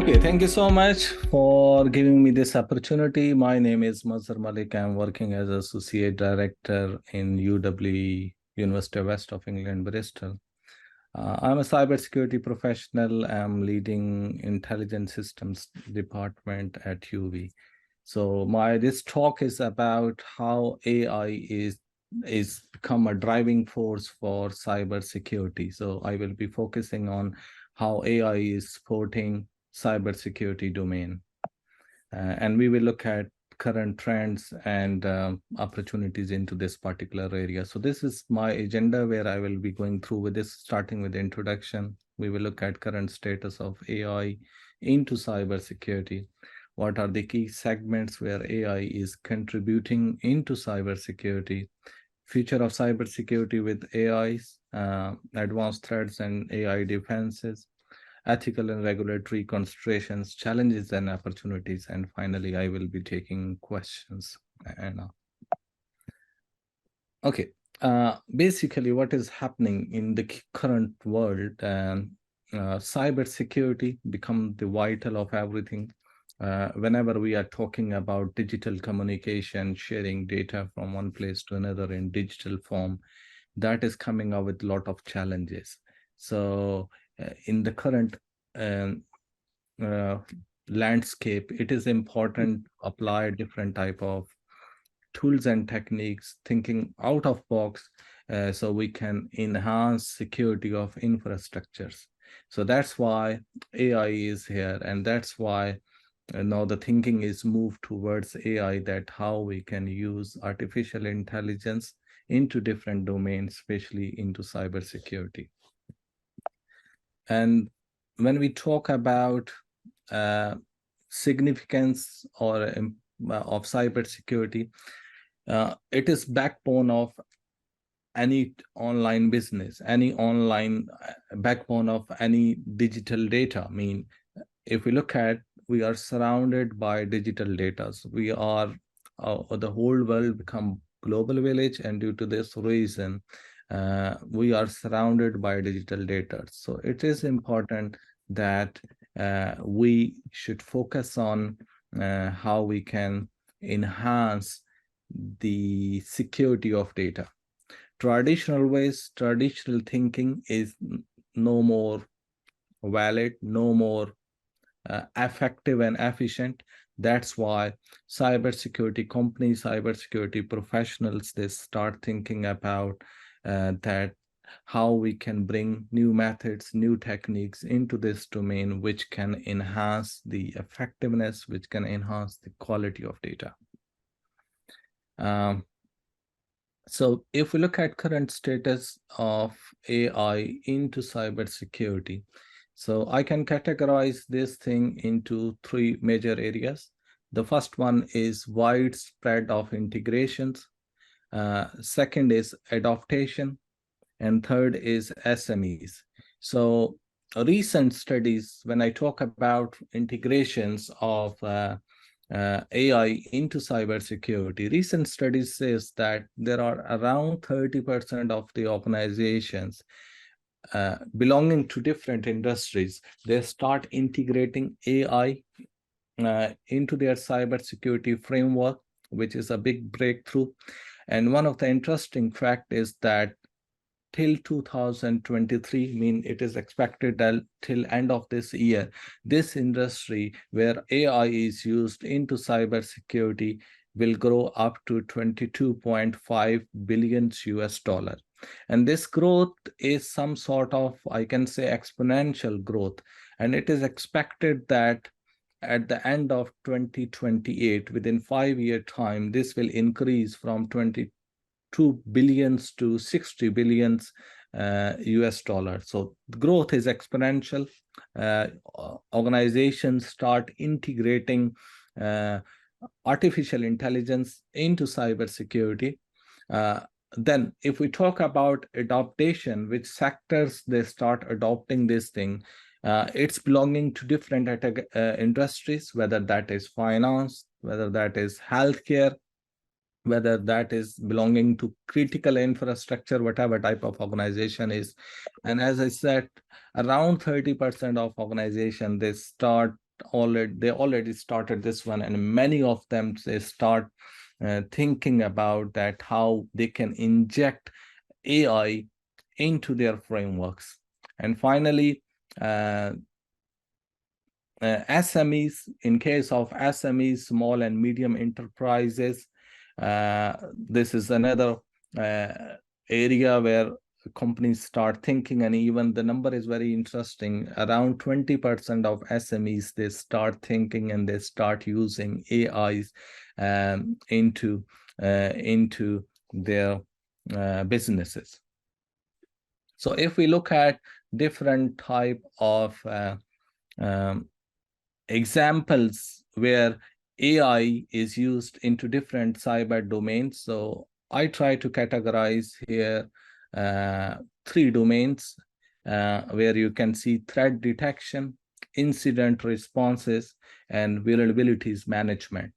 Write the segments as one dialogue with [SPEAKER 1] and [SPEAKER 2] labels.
[SPEAKER 1] Okay, thank you so much for giving me this opportunity. My name is Mazhar Malik. I'm working as Associate Director in UWE, University of West of England, Bristol. I'm a cybersecurity professional. I'm leading Intelligent Systems Department at UWE. So this talk is about how AI is become a driving force for cybersecurity. So I will be focusing on how AI is supporting cybersecurity domain. And we will look at current trends and opportunities into this particular area. So this is my agenda where I will be going through with this, starting with the introduction. We will look at current status of AI into cybersecurity. What are the key segments where AI is contributing into cybersecurity? Future of cybersecurity with AIs, advanced threats and AI defenses, ethical and regulatory considerations, challenges and opportunities, and finally, I will be taking questions. Okay, basically, what is happening in the current world? Cybersecurity become the vital of everything. Whenever we are talking about digital communication, sharing data from one place to another in digital form, that is coming up with a lot of challenges. So in the current landscape, it is important to apply different type of tools and techniques, thinking out of box, so we can enhance security of infrastructures. So that's why AI is here, and that's why now the thinking is moved towards AI, that how we can use artificial intelligence into different domains, especially into cybersecurity. And when we talk about significance or of cybersecurity, it is backbone of any online business, any online backbone of any digital data. I mean, if we look at, we are surrounded by digital data. So we are, the whole world become global village, and due to this reason, we are surrounded by digital data. So it is important that we should focus on how we can enhance the security of data. Traditional ways, traditional thinking is no more valid, no more effective and efficient. That's why cybersecurity companies, cybersecurity professionals, they start thinking about that how we can bring new methods, new techniques into this domain, which can enhance the effectiveness, which can enhance the quality of data. So if we look at current status of AI into cybersecurity, so I can categorize this thing into three major areas. The first one is widespread of integrations. Second is adaptation. And third is SMEs. So recent studies, when I talk about integrations of AI into cybersecurity, recent studies says that there are around 30% of the organizations belonging to different industries, they start integrating AI into their cybersecurity framework, which is a big breakthrough. And one of the interesting fact is that till 2023, mean it is expected that till end of this year, this industry where AI is used into cybersecurity will grow up to 22.5 billion US dollar. And this growth is some sort of, I can say, exponential growth. And it is expected that at the end of 2028, within 5-year time, this will increase from 22 billions to 60 billions US dollars. So growth is exponential. Organizations start integrating artificial intelligence into cybersecurity. Then if we talk about adaptation, which sectors they start adopting this thing, it's belonging to different industries, whether that is finance, whether that is healthcare, whether that is belonging to critical infrastructure, whatever type of organization is. And as I said, around 30% of organization, they start already started this one, and many of them they start thinking about that how they can inject AI into their frameworks. And finally, SMEs, in case of SMEs, small and medium enterprises, this is another area where companies start thinking, and even the number is very interesting. Around 20% of SMEs, they start thinking and they start using AIs into their businesses. So if we look at different type of examples where AI is used into different cyber domains, so I try to categorize here 3 domains where you can see threat detection, incident responses, and vulnerabilities management.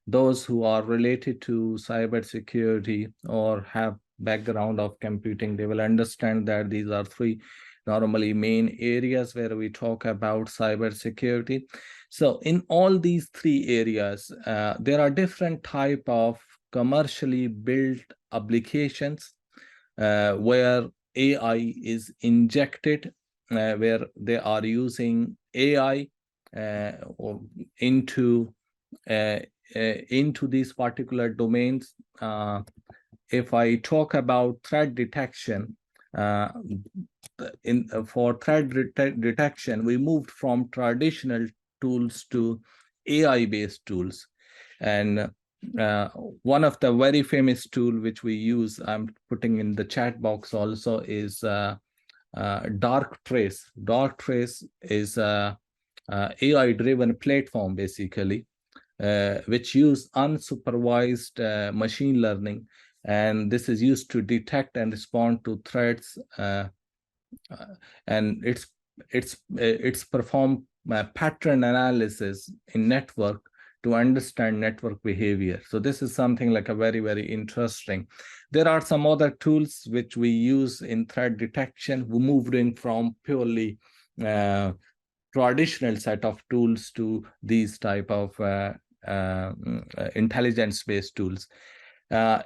[SPEAKER 1] Those who are related to cybersecurity or have background of computing, they will understand that these are 3 normally main areas where we talk about cybersecurity. So in all these 3 areas, there are different type of commercially built applications where AI is injected, where they are using AI into these particular domains. If I talk about threat detection, for threat detection, we moved from traditional tools to AI-based tools. And one of the very famous tool which we use, I'm putting in the chat box also, is Darktrace. Darktrace is a AI-driven platform, basically, which use unsupervised machine learning, and this is used to detect and respond to threats, and it's perform pattern analysis in network to understand network behavior. So this is something like a very, very interesting. There are some other tools which we use in threat detection. We're moving from purely traditional set of tools to these type of intelligence-based tools.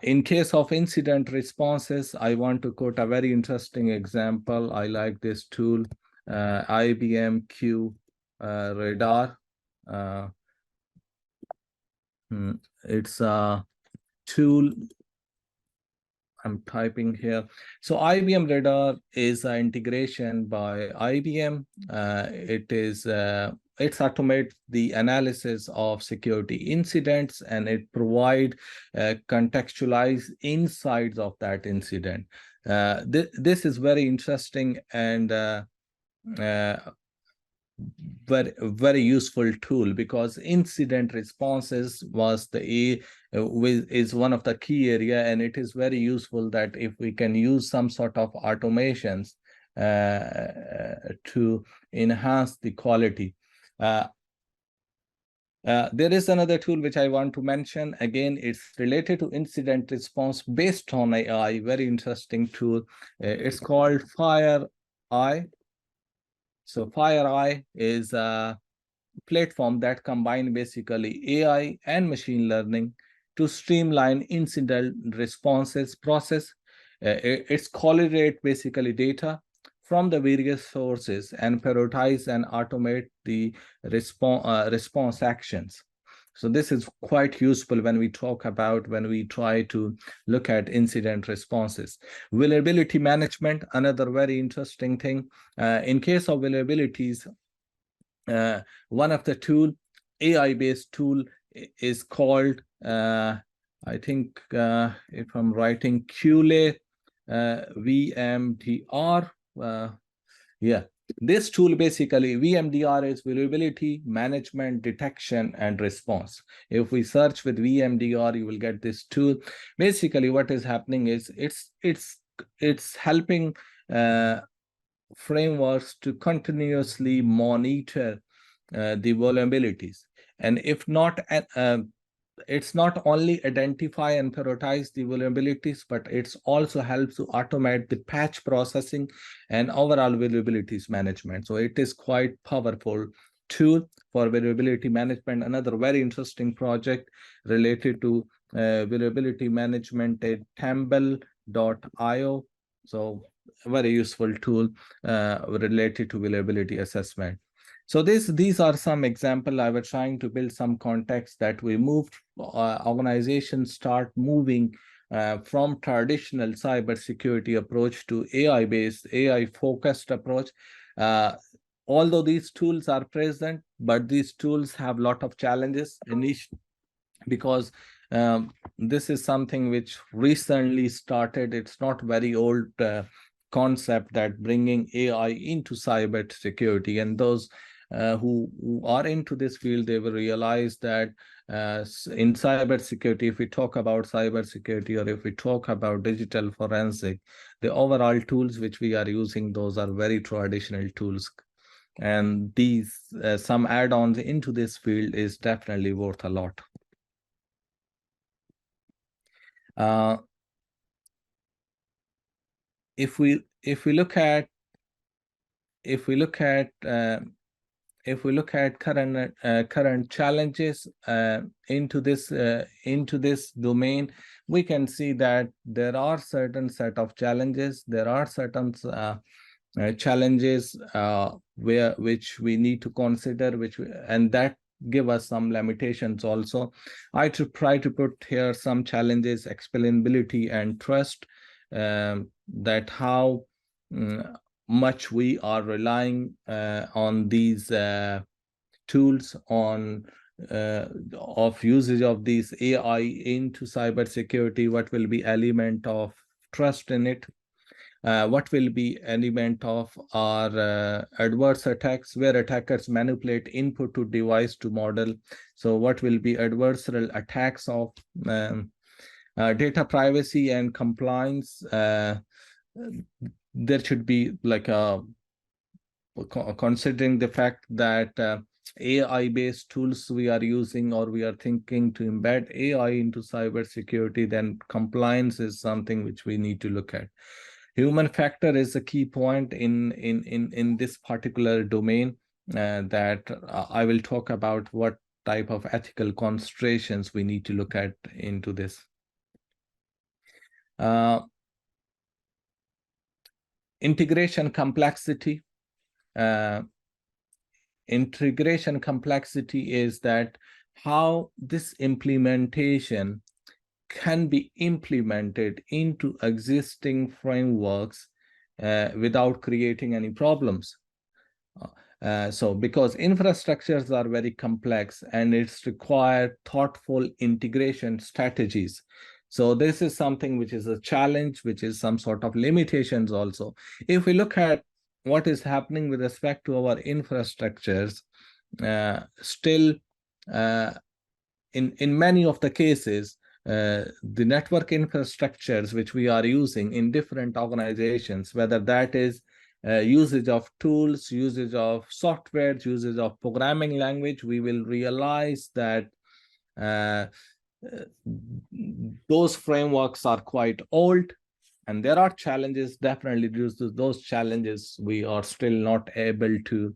[SPEAKER 1] In case of incident responses, I want to quote a very interesting example. I like this tool, IBM Q Radar. It's a tool I'm typing here. So IBM Radar is an integration by IBM. It's automate the analysis of security incidents, and it provide contextualized insights of that incident. This is very interesting and very useful tool, because incident responses is one of the key area, and it is very useful that if we can use some sort of automations to enhance the quality. There is another tool which I want to mention. Again, it's related to incident response based on AI. Very interesting tool. It's called FireEye. So FireEye is a platform that combines basically AI and machine learning to streamline incident responses process. It's collate basically data from the various sources and prioritize and automate the response actions. So this is quite useful when we try to look at incident responses. Vulnerability management, another very interesting thing. In case of vulnerabilities, one of the tool, AI-based tool, is called, I think if I'm writing, QLE VMDR. Yeah, this tool basically, VMDR is vulnerability management, detection, and response. If we search with VMDR, you will get this tool. Basically, what is happening is it's helping frameworks to continuously monitor the vulnerabilities, and if not, it's not only identify and prioritize the vulnerabilities, but it's also helps to automate the patch processing and overall vulnerabilities management. So it is quite powerful tool for vulnerability management. Another very interesting project related to vulnerability management at Tamble.io. So a very useful tool related to vulnerability assessment. So these are some examples. I was trying to build some context that we moved, organizations start moving from traditional cybersecurity approach to AI-based, AI-focused approach. Although these tools are present, but these tools have a lot of challenges in each, because this is something which recently started. It's not very old concept that bringing AI into cybersecurity, and those who are into this field, they will realize that in cybersecurity, if we talk about cybersecurity or if we talk about digital forensic, the overall tools which we are using, those are very traditional tools. And these some add-ons into this field is definitely worth a lot. If we look at current challenges into this domain, we can see that there are certain set of challenges. There are certain challenges which we need to consider, and that give us some limitations also. I try to put here some challenges: explainability and trust, that how much we are relying on these tools, on of usage of these AI into cybersecurity. What will be element of trust in it? What will be element of our adverse attacks, where attackers manipulate input to device to model? So what will be adversarial attacks of data privacy and compliance? There should be like considering the fact that AI-based tools we are using, or we are thinking to embed AI into cybersecurity, then compliance is something which we need to look at. Human factor is a key point in this particular domain, that I will talk about what type of ethical considerations we need to look at into this. Integration complexity. Integration complexity is that how this implementation can be implemented into existing frameworks without creating any problems. So because infrastructures are very complex and it's required thoughtful integration strategies. So this is something which is a challenge, which is some sort of limitations also. If we look at what is happening with respect to our infrastructures, still in many of the cases, the network infrastructures which we are using in different organizations, whether that is usage of tools, usage of software, usage of programming language, we will realize that those frameworks are quite old, and there are challenges. Definitely due to those challenges, we are still not able to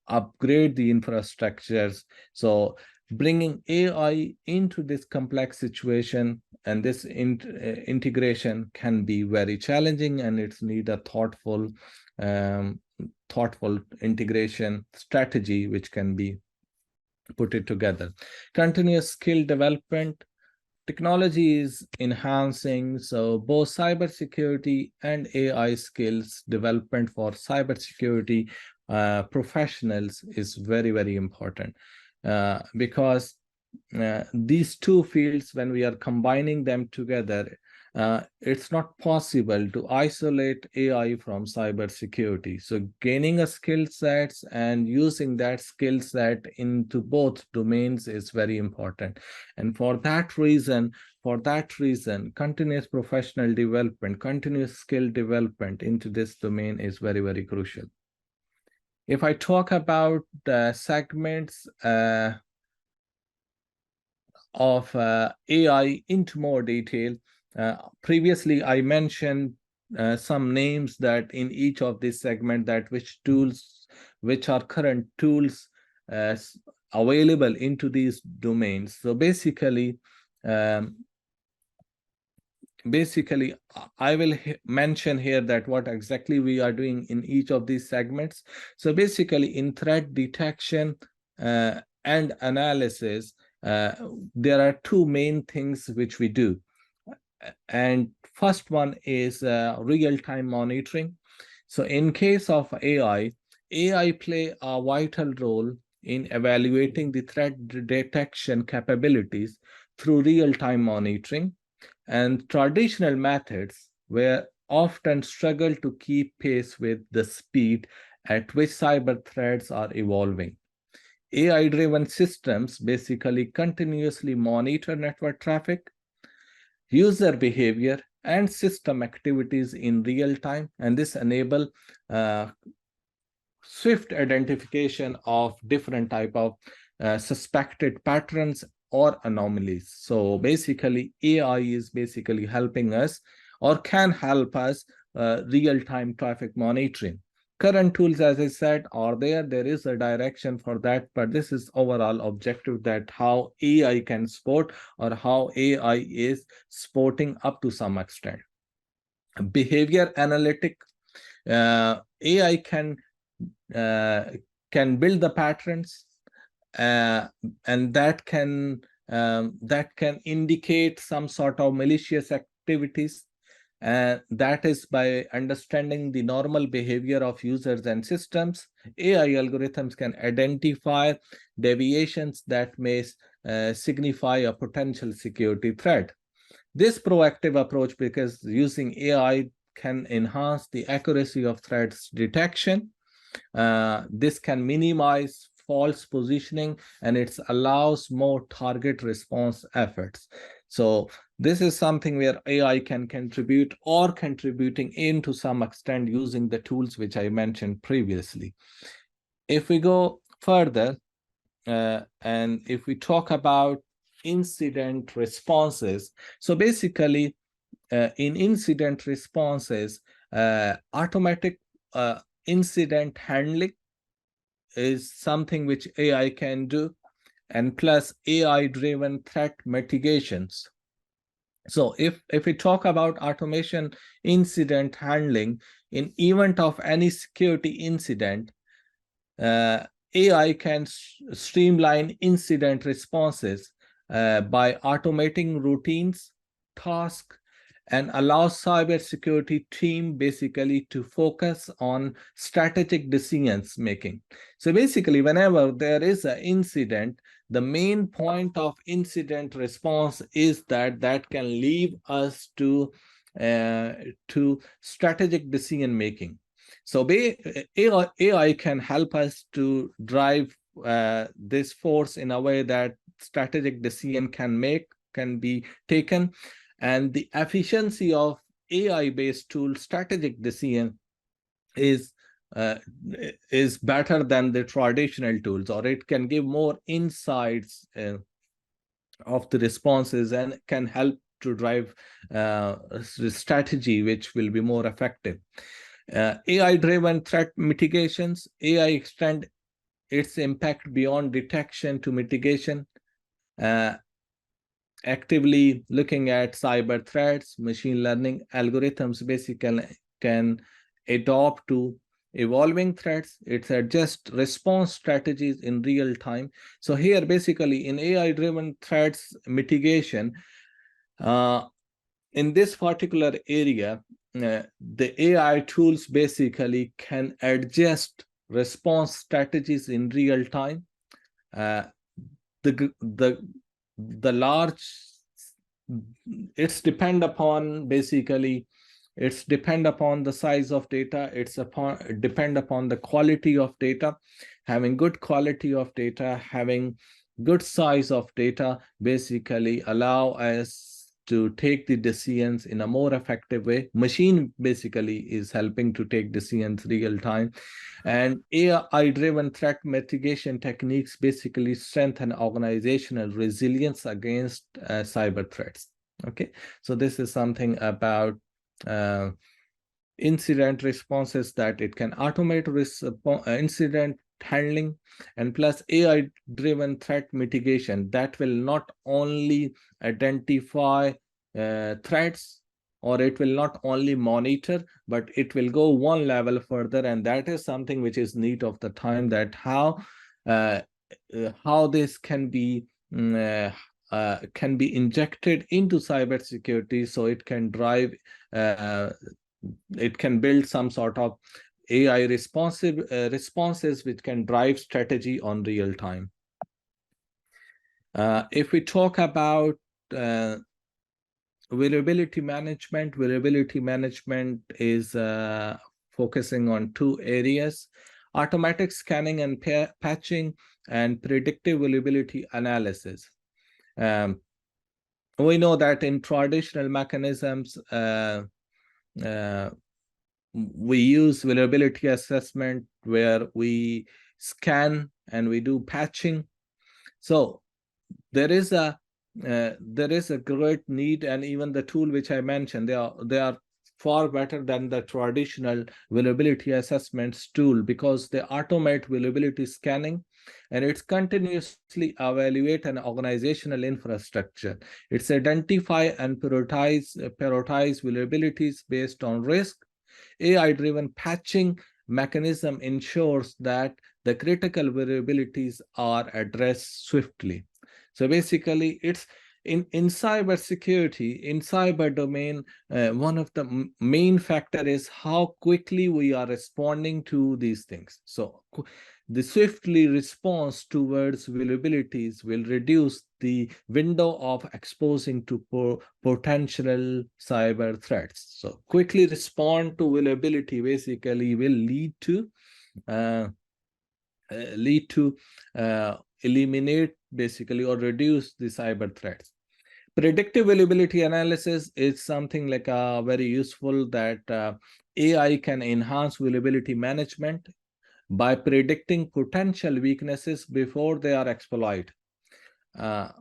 [SPEAKER 1] upgrade the infrastructures. So bringing AI into this complex situation and this integration can be very challenging, and it's need a thoughtful integration strategy which can be put it together. Continuous skill development. Technology is enhancing, so both cybersecurity and AI skills development for cybersecurity professionals is very, very important, because these two fields, when we are combining them together, it's not possible to isolate AI from cybersecurity. So gaining a skill sets and using that skill set into both domains is very important. And for that reason, continuous professional development, continuous skill development into this domain is very, very crucial. If I talk about the segments of AI into more detail, previously I mentioned some names that in each of this segment, that which tools which are current tools available into these domains. So basically, I will mention here that what exactly we are doing in each of these segments. So basically, in threat detection and analysis, there are two main things which we do. And first one is real-time monitoring. So in case of AI play a vital role in evaluating the threat detection capabilities through real-time monitoring, and traditional methods were often struggle to keep pace with the speed at which cyber threats are evolving. AI-driven systems basically continuously monitor network traffic, user behavior, and system activities in real time, and this enable swift identification of different type of suspected patterns or anomalies. So basically, AI is basically helping us or can help us real-time traffic monitoring. Current tools, as I said, are there. There is a direction for that, but this is overall objective that how AI can support or how AI is supporting up to some extent. Behavior analytic, AI can build the patterns, and that can indicate some sort of malicious activities. That is by understanding the normal behavior of users and systems. AI algorithms can identify deviations that may signify a potential security threat. This proactive approach, because using AI, can enhance the accuracy of threats detection. This can minimize false positioning, and it allows more target response efforts. So this is something where AI can contribute or contributing in to some extent using the tools which I mentioned previously. If we go further, and if we talk about incident responses, so basically in incident responses, automatic incident handling is something which AI can do, and plus AI-driven threat mitigations. So if we talk about automation incident handling, in event of any security incident, AI can streamline incident responses by automating routines, tasks, and allow cybersecurity team basically to focus on strategic decisions making. So basically, whenever there is an incident, the main point of incident response is that can lead us to strategic decision making. So AI can help us to drive this force in a way that strategic decision can be taken, and the efficiency of AI-based tool strategic decision is better than the traditional tools, or it can give more insights of the responses and can help to drive strategy which will be more effective. AI-driven threat mitigations. AI extend its impact beyond detection to mitigation. Actively looking at cyber threats, machine learning algorithms basically can adapt to evolving threats. It's adjust response strategies in real time. So here, basically, in AI-driven threats mitigation, in this particular area, the AI tools basically can adjust response strategies in real time. The large, it's depend upon basically, it's depend upon the size of data, depend upon the quality of data. Having good quality of data, having good size of data basically allow us to take the decisions in a more effective way. Machine basically is helping to take decisions real time, and AI-driven threat mitigation techniques basically strengthen organizational resilience against cyber threats. Okay, so this is something about incident responses, that it can automate incident handling, and plus AI driven threat mitigation that will not only identify threats, or it will not only monitor, but it will go one level further. And that is something which is need of the time, that how this can be injected into cybersecurity, so it can drive it can build some sort of AI responses which can drive strategy on real time. If we talk about vulnerability management is focusing on two areas: automatic scanning and patching, and predictive vulnerability analysis. We know that in traditional mechanisms, we use vulnerability assessment where we scan and we do patching. So there is a great need, and even the tool which I mentioned, they are far better than the traditional vulnerability assessments tool, because they automate vulnerability scanning, and it's continuously evaluate an organizational infrastructure. It's identify and prioritize vulnerabilities based on risk. AI-driven patching mechanism ensures that the critical vulnerabilities are addressed swiftly. So basically, it's in cybersecurity, in cyber domain, one of the main factor is how quickly we are responding to these things. So the swiftly response towards vulnerabilities will reduce the window of exposing to potential cyber threats. So quickly respond to vulnerability basically will lead to eliminate basically or reduce the cyber threats. Predictive vulnerability analysis is something like very useful, that AI can enhance vulnerability management by predicting potential weaknesses before they are exploited. I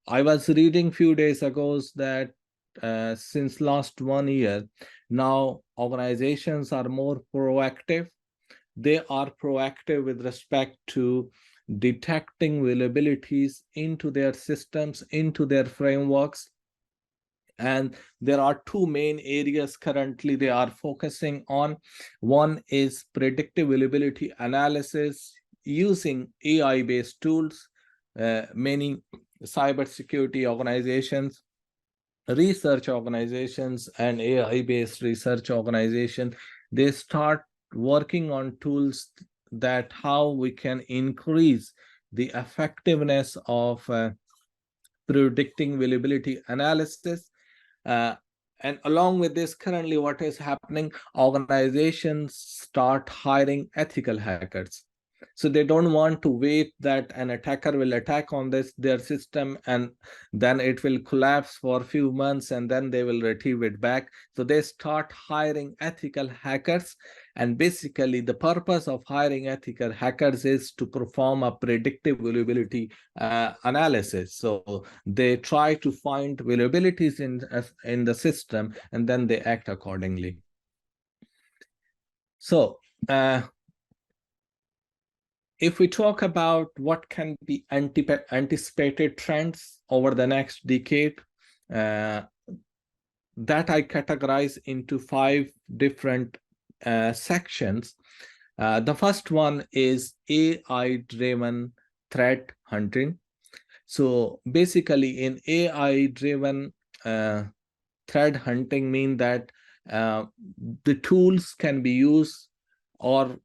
[SPEAKER 1] was reading few days ago that since last 1 year, now organizations are more proactive. They are proactive with respect to detecting vulnerabilities into their systems, into their frameworks. And there are two main areas currently they are focusing on. One is predictive vulnerability analysis using AI-based tools. Many cybersecurity organizations, research organizations, and AI-based research organizations, they start working on tools that how we can increase the effectiveness of predicting vulnerability analysis. And along with this, currently what is happening, organizations start hiring ethical hackers. So they don't want to wait that an attacker will attack on their system and then it will collapse for a few months and then they will retrieve it back. So they start hiring ethical hackers. And basically the purpose of hiring ethical hackers is to perform a predictive vulnerability analysis. So they try to find vulnerabilities in the system and then they act accordingly. So if we talk about what can be anticipated trends over the next decade, that I categorize into 5 different sections. The first one is AI-driven threat hunting. So basically in AI-driven threat hunting mean that the tools can be used, or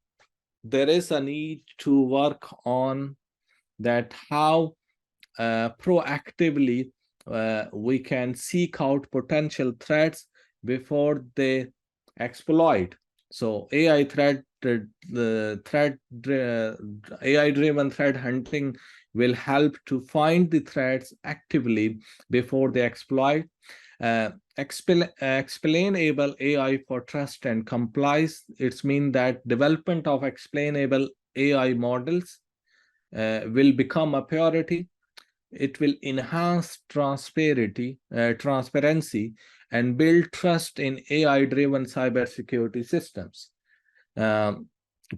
[SPEAKER 1] there is a need to work on that how proactively we can seek out potential threats before they exploit. So AI-driven threat hunting will help to find the threats actively before they exploit. Explainable AI for trust and compliance. It's mean that development of explainable AI models will become a priority. It will enhance transparency and build trust in AI-driven cybersecurity systems,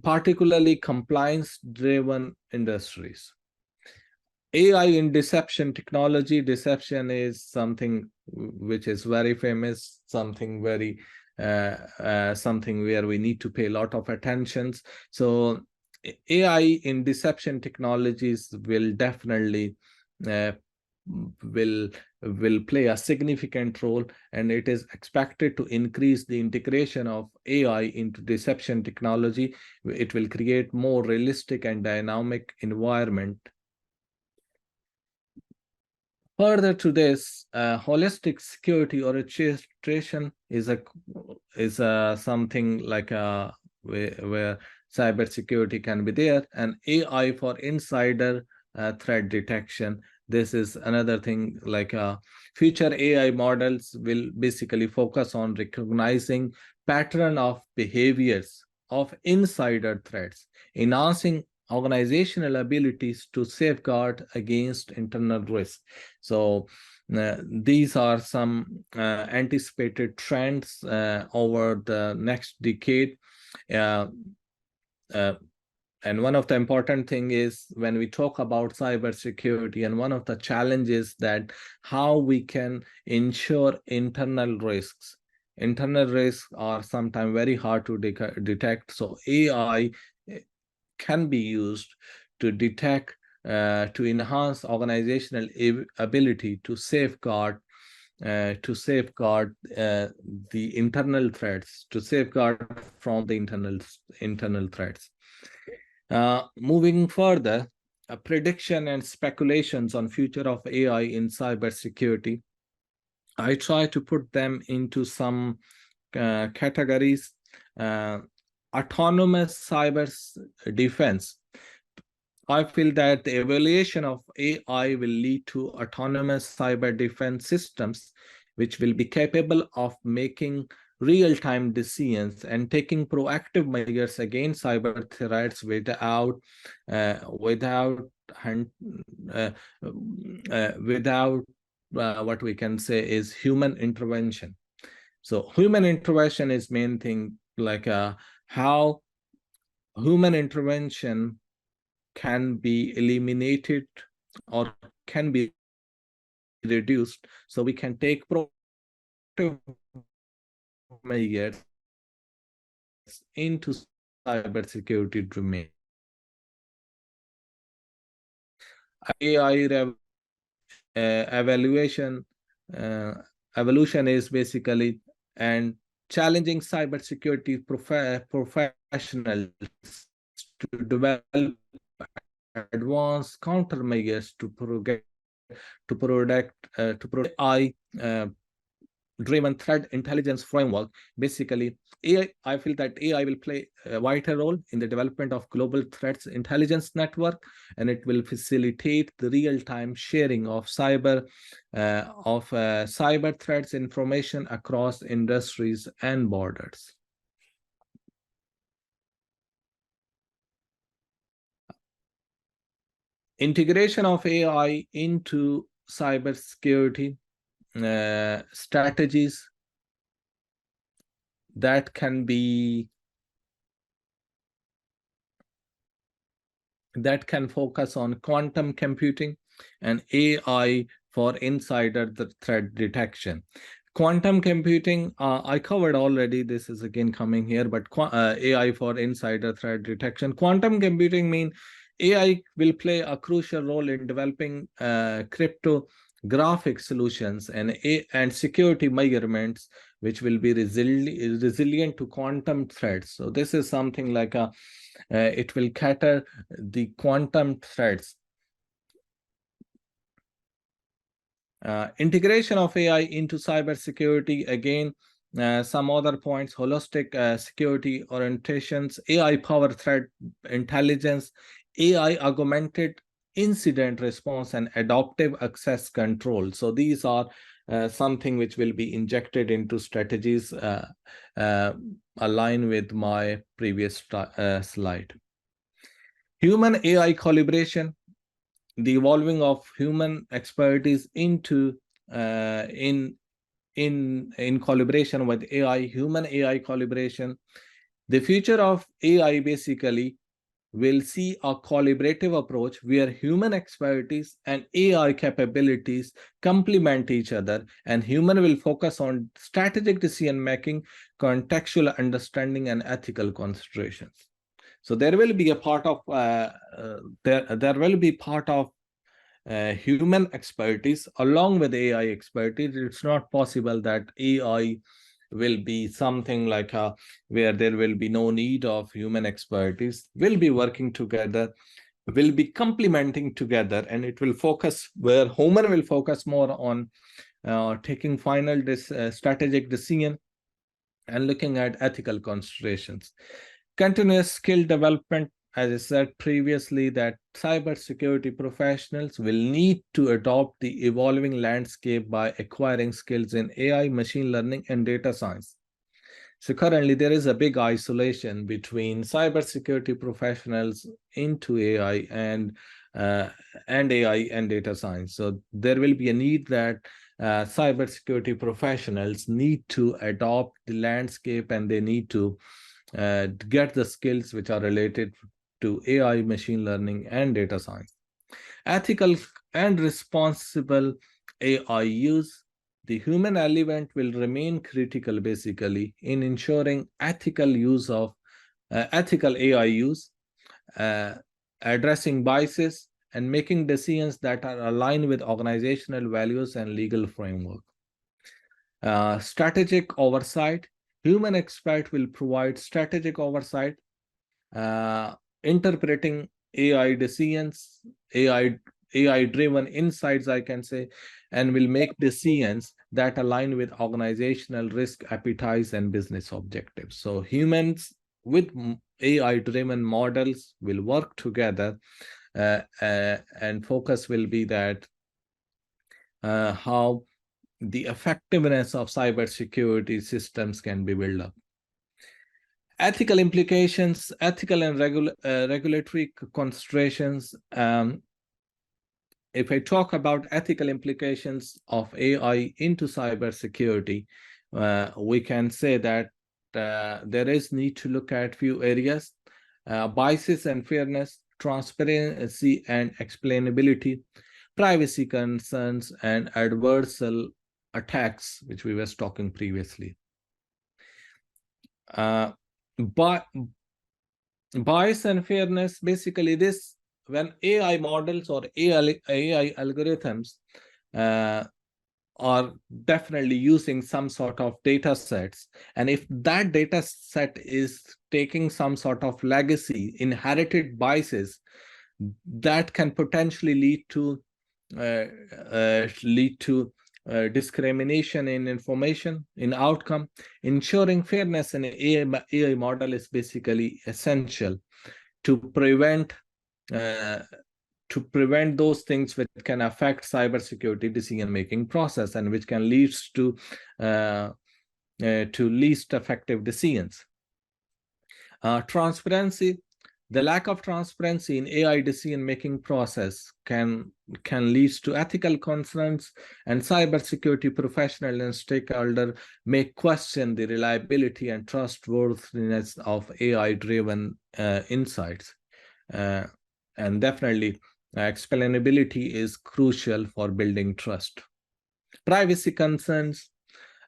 [SPEAKER 1] particularly compliance-driven industries. AI in deception technology. Deception is something which is very famous, something very something where we need to pay a lot of attention. So AI in deception technologies will definitely will play a significant role, and it is expected to increase the integration of AI into deception technology. It will create more realistic and dynamic environment. Further to this, holistic security orchestration is something like where cybersecurity can be there, and AI for insider threat detection. This is another thing, like future AI models will basically focus on recognizing pattern of behaviors of insider threats, enhancing organizational abilities to safeguard against internal risk. So these are some anticipated trends over the next decade. And one of the important thing is when we talk about cybersecurity, and one of the challenges that how we can ensure internal risks. Internal risks are sometimes very hard to detect. So AI can be used to detect, to enhance organizational ability to safeguard the internal threats, to safeguard from the internal threats. Moving further, prediction and speculations on future of AI in cybersecurity. I try to put them into some categories. Autonomous cyber defense. I feel that the evaluation of AI will lead to autonomous cyber defense systems, which will be capable of making real-time decisions and taking proactive measures against cyber threats without what we can say is human intervention. So human intervention is main thing, like how human intervention can be eliminated or can be reduced, so we can take proactive measures into cybersecurity domain. AI evaluation evolution is basically and challenging cybersecurity professionals to develop advanced countermeasures to protect AI driven threat intelligence framework. Basically, AI, I feel that AI will play a vital role in the development of global threats intelligence network, and it will facilitate the real-time sharing of cyber threats information across industries and borders. Integration of AI into cybersecurity strategies that can focus on quantum computing and AI for insider threat detection. Quantum computing, I covered already. This is again coming here, but AI for insider threat detection. Quantum computing means AI will play a crucial role in developing cryptographic solutions and security measurements, which will be resilient to quantum threats. So this is something like it will cater the quantum threats. Integration of AI into cybersecurity, again, some other points: holistic security orientations, AI powered threat intelligence, AI augmented incident response, and adaptive access control. So these are something which will be injected into strategies aligned with my previous slide. Human AI collaboration, the evolving of human expertise into in collaboration with AI, human AI collaboration. The future of AI basically will see a collaborative approach where human expertise and AI capabilities complement each other, and human will focus on strategic decision making, contextual understanding, and ethical considerations. So there will be a part of there will be part of human expertise along with AI expertise. It's not possible that AI will be something like where there will be no need of human expertise. Will be working together, will be complementing together, and it will focus where human will focus more on taking final strategic decision and looking at ethical considerations. Continuous skill development, as I said previously, that cybersecurity professionals will need to adopt the evolving landscape by acquiring skills in AI, machine learning, and data science. So currently there is a big isolation between cybersecurity professionals into AI and AI and data science. So there will be a need that cybersecurity professionals need to adopt the landscape, and they need to get the skills which are related to AI, machine learning, and data science. Ethical and responsible AI use. The human element will remain critical basically in ensuring ethical AI use, addressing biases, and making decisions that are aligned with organizational values and legal framework. Strategic oversight. Human expert will provide strategic oversight, interpreting AI decisions, AI-driven insights, I can say, and will make decisions that align with organizational risk appetites and business objectives. So humans with AI-driven models will work together, and focus will be that how the effectiveness of cybersecurity systems can be built up. Ethical implications, ethical and regulatory considerations. If I talk about ethical implications of AI into cybersecurity, we can say that there is need to look at few areas: biases and fairness, transparency and explainability, privacy concerns, and adversarial attacks, which we were talking previously. But bias and fairness, basically this, when AI models or AI algorithms are definitely using some sort of data sets, and if that data set is taking some sort of legacy, inherited biases, that can potentially lead to discrimination in information, in outcome. Ensuring fairness in an AI model is basically essential to prevent those things which can affect cybersecurity decision-making process and which can lead to least effective decisions. Transparency. The lack of transparency in AI decision-making process can lead to ethical concerns, and cybersecurity professionals and stakeholders may question the reliability and trustworthiness of AI-driven insights. And definitely, explainability is crucial for building trust. Privacy concerns.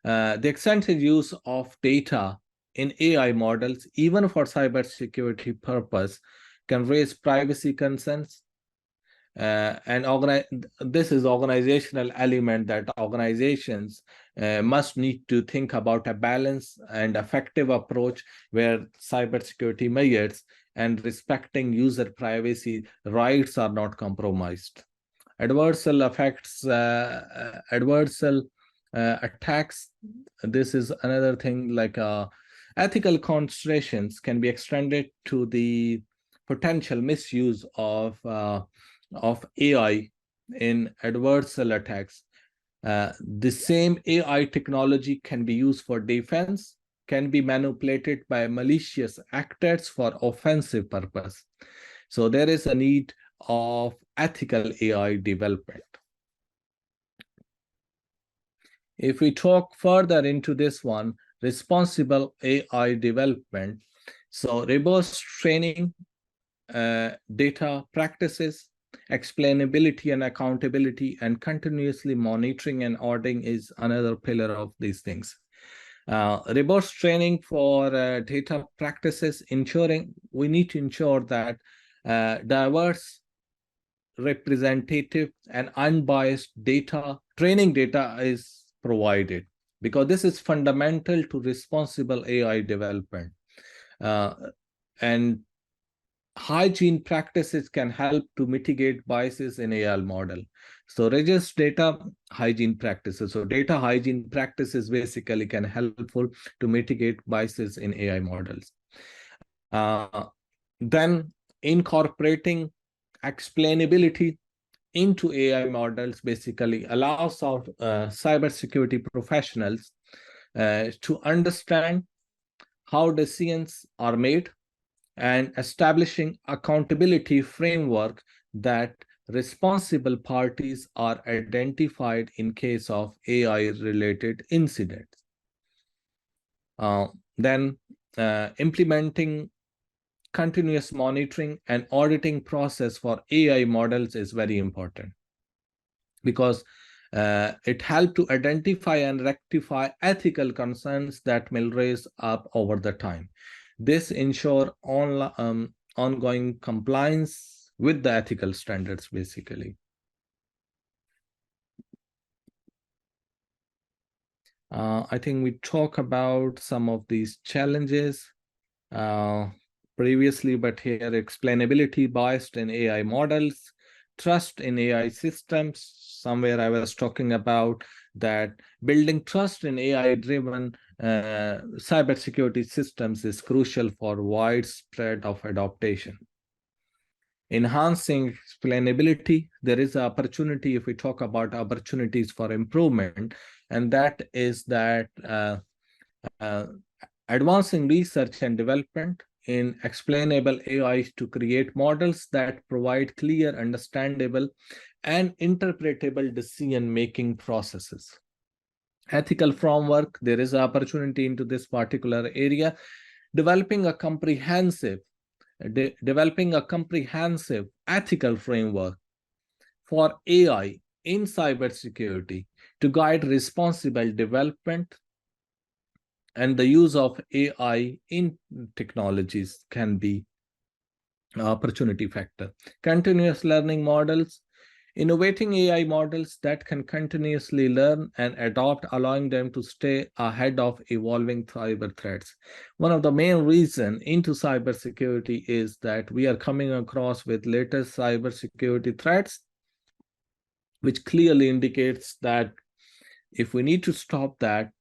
[SPEAKER 1] The extensive use of data in AI models, even for cybersecurity purpose, can raise privacy concerns. And this is organizational element that organizations must need to think about a balanced and effective approach where cybersecurity measures and respecting user privacy rights are not compromised. Adversarial effects, adversarial attacks. This is another thing, like ethical considerations can be extended to the potential misuse of AI in adversarial attacks. The same AI technology can be used for defense, can be manipulated by malicious actors for offensive purpose. So there is a need of ethical AI development. If we talk further into this one, responsible AI development, so robust training, data practices, explainability and accountability, and continuously monitoring and auditing is another pillar of these things. Robust training for data practices, we need to ensure that diverse, representative, and unbiased training data is provided, because this is fundamental to responsible AI development. And hygiene practices can help to mitigate biases in AI model. So rigorous data hygiene practices. So data hygiene practices basically can helpful to mitigate biases in AI models. Then incorporating explainability into AI models basically allows our cybersecurity professionals to understand how decisions are made, and establishing accountability framework that responsible parties are identified in case of AI-related incidents. Then implementing continuous monitoring and auditing process for AI models is very important, because it helps to identify and rectify ethical concerns that may raise up over the time. This ensure ongoing compliance with the ethical standards, basically. I think we talk about some of these challenges previously, but here explainability biased in AI models, trust in AI systems. Somewhere I was talking about that building trust in AI-driven cybersecurity systems is crucial for widespread of adoption. Enhancing explainability, there is an opportunity if we talk about opportunities for improvement, and that is that advancing research and development in explainable AI to create models that provide clear, understandable, and interpretable decision-making processes. Ethical framework, there is an opportunity into this particular area. Developing a comprehensive ethical framework for AI in cybersecurity to guide responsible development and the use of AI in technologies can be an opportunity factor. Continuous learning models, innovating AI models that can continuously learn and adopt, allowing them to stay ahead of evolving cyber threats. One of the main reasons into cybersecurity is that we are coming across with latest cybersecurity threats, which clearly indicates that if we need to stop that,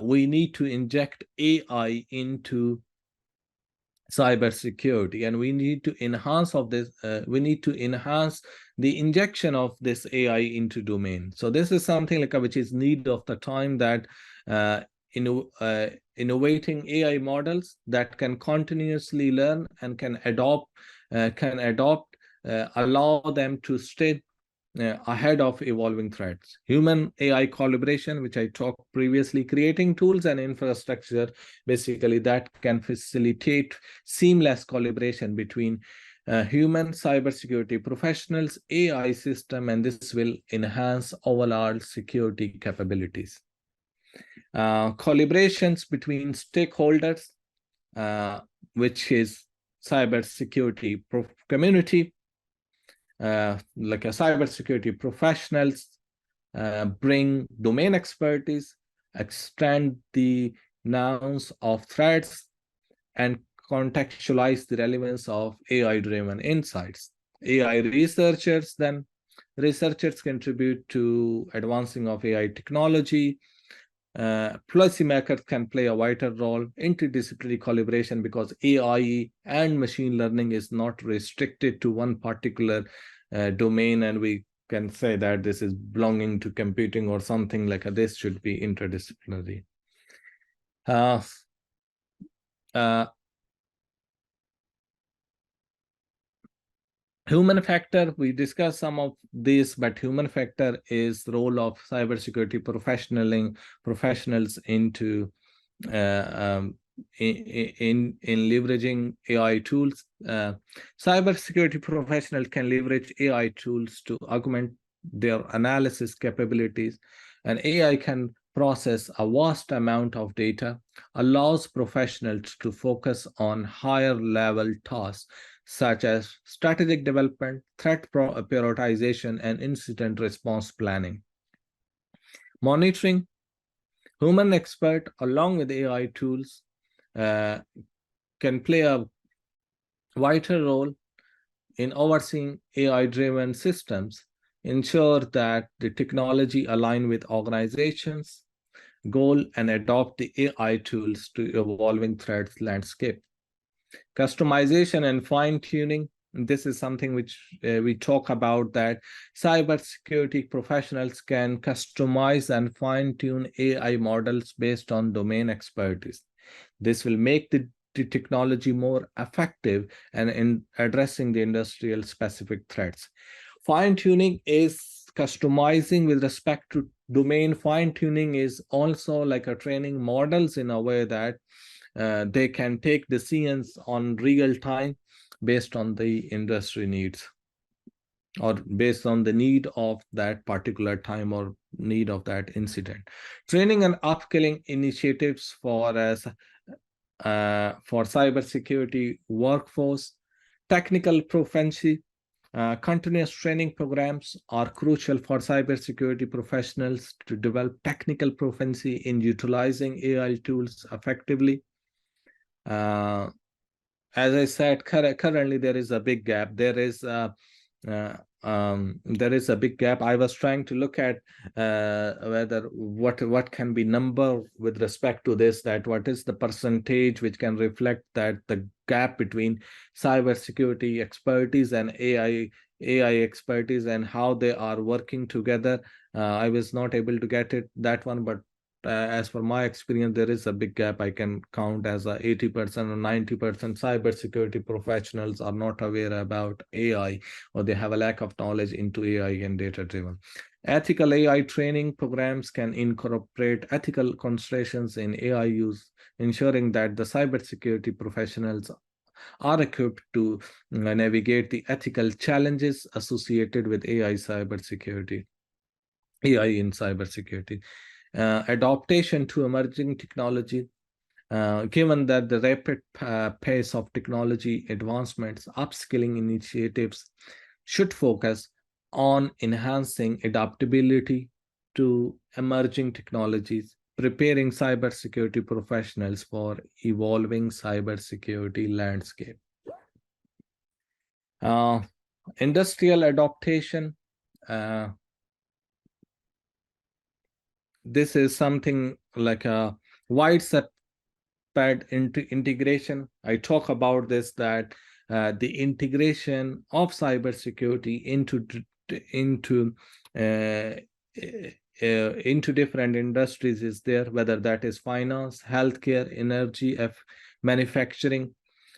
[SPEAKER 1] we need to inject AI into cybersecurity, and we need to enhance the injection of this AI into domain. So this is something like which is need of the time, that innovating AI models that can continuously learn and can adopt, allow them to stay ahead of evolving threats. Human AI collaboration, which I talked previously, creating tools and infrastructure basically that can facilitate seamless collaboration between human cybersecurity professionals, AI system, and this will enhance overall security capabilities. Collaborations between stakeholders, which is cybersecurity community, like a cybersecurity professionals, bring domain expertise, extend the nouns of threats, and contextualize the relevance of AI-driven insights. AI researchers contribute to advancing of AI technology. Policymakers can play a vital role. Interdisciplinary collaboration, because AI and machine learning is not restricted to one particular domain, and we can say that this is belonging to computing or something like this should be interdisciplinary. Human factor, we discussed some of this, but human factor is the role of cybersecurity professionals into in leveraging AI tools. Cybersecurity professionals can leverage AI tools to augment their analysis capabilities, and AI can process a vast amount of data, allows professionals to focus on higher level tasks such as strategic development, threat prioritization, and incident response planning. Monitoring, human expert along with AI tools can play a vital role in overseeing AI-driven systems, ensure that the technology align with organizations' goal, and adopt the AI tools to evolving threat landscape. Customization and fine-tuning, this is something which we talk about, that cybersecurity professionals can customize and fine-tune AI models based on domain expertise. This will make the technology more effective and in addressing the industrial specific threats. Fine-tuning is customizing with respect to domain. Fine-tuning is also like a training models in a way that they can take decisions on real time based on the industry needs or based on the need of that particular time or need of that incident. Training and upskilling initiatives for cybersecurity workforce, technical proficiency, continuous training programs are crucial for cybersecurity professionals to develop technical proficiency in utilizing AI tools effectively. As I said, currently there is a big gap. There is a big gap. I was trying to look at whether what can be number with respect to this, that what is the percentage which can reflect that the gap between cybersecurity expertise and AI expertise and how they are working together. I was not able to get that one, but as for my experience, there is a big gap. I can count as 80% or 90% cybersecurity professionals are not aware about AI, or they have a lack of knowledge into AI and data-driven. Ethical AI training programs can incorporate ethical considerations in AI use, ensuring that the cybersecurity professionals are equipped to navigate the ethical challenges associated with AI in cybersecurity. Adaptation to emerging technology. Given that the rapid pace of technology advancements, upskilling initiatives should focus on enhancing adaptability to emerging technologies, preparing cybersecurity professionals for evolving cybersecurity landscape. Industrial adaptation. This is something like a widespread integration. I talk about this, that the integration of cybersecurity into different industries is there, whether that is finance, healthcare, energy, manufacturing.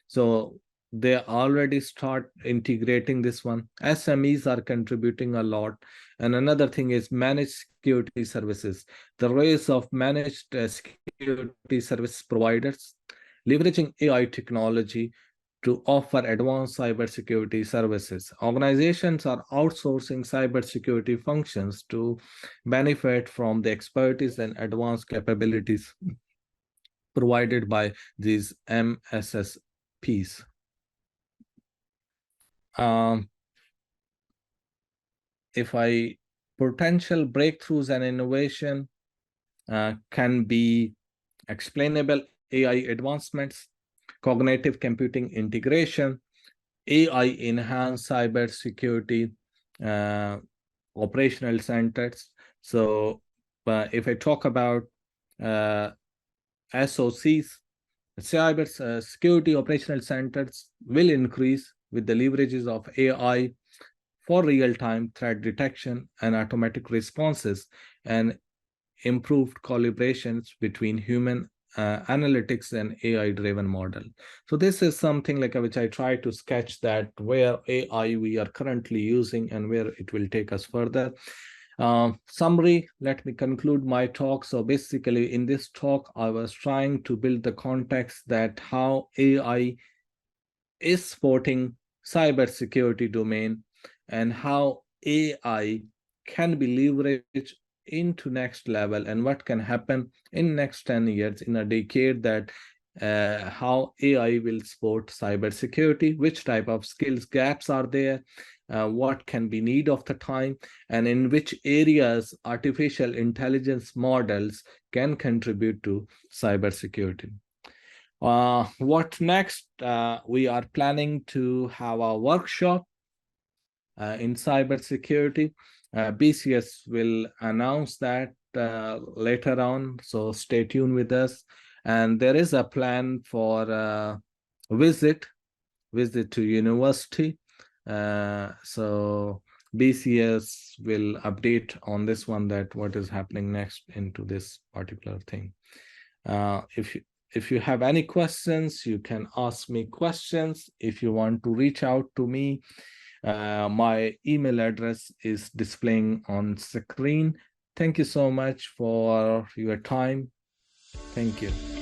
[SPEAKER 1] So they already start integrating this one. SMEs are contributing a lot. And another thing is managed security services. The rise of managed security service providers leveraging AI technology to offer advanced cybersecurity services. Organizations are outsourcing cybersecurity functions to benefit from the expertise and advanced capabilities provided by these MSSPs. Potential breakthroughs and innovation can be explainable AI advancements, cognitive computing integration, AI enhanced cybersecurity operational centers. So if I talk about SOCs, cyber security operational centers will increase with the leverages of AI for real-time threat detection and automatic responses, and improved collaborations between human analytics and AI driven model. So this is something like which I try to sketch that where AI we are currently using and where it will take us further. Summary, let me conclude my talk. So basically in this talk, I was trying to build the context that how AI is supporting cybersecurity domain and how AI can be leveraged into next level and what can happen in next 10 years, in a decade, that how AI will support cybersecurity, which type of skills gaps are there, what can be need of the time, and in which areas artificial intelligence models can contribute to cybersecurity. What next? We are planning to have a workshop in cybersecurity. BCS will announce that later on, so stay tuned with us. And there is a plan for visit to university. So BCS will update on this one, that what is happening next into this particular thing. If you have any questions, you can ask me questions. If you want to reach out to me, my email address is displaying on screen. Thank you so much for your time. Thank you.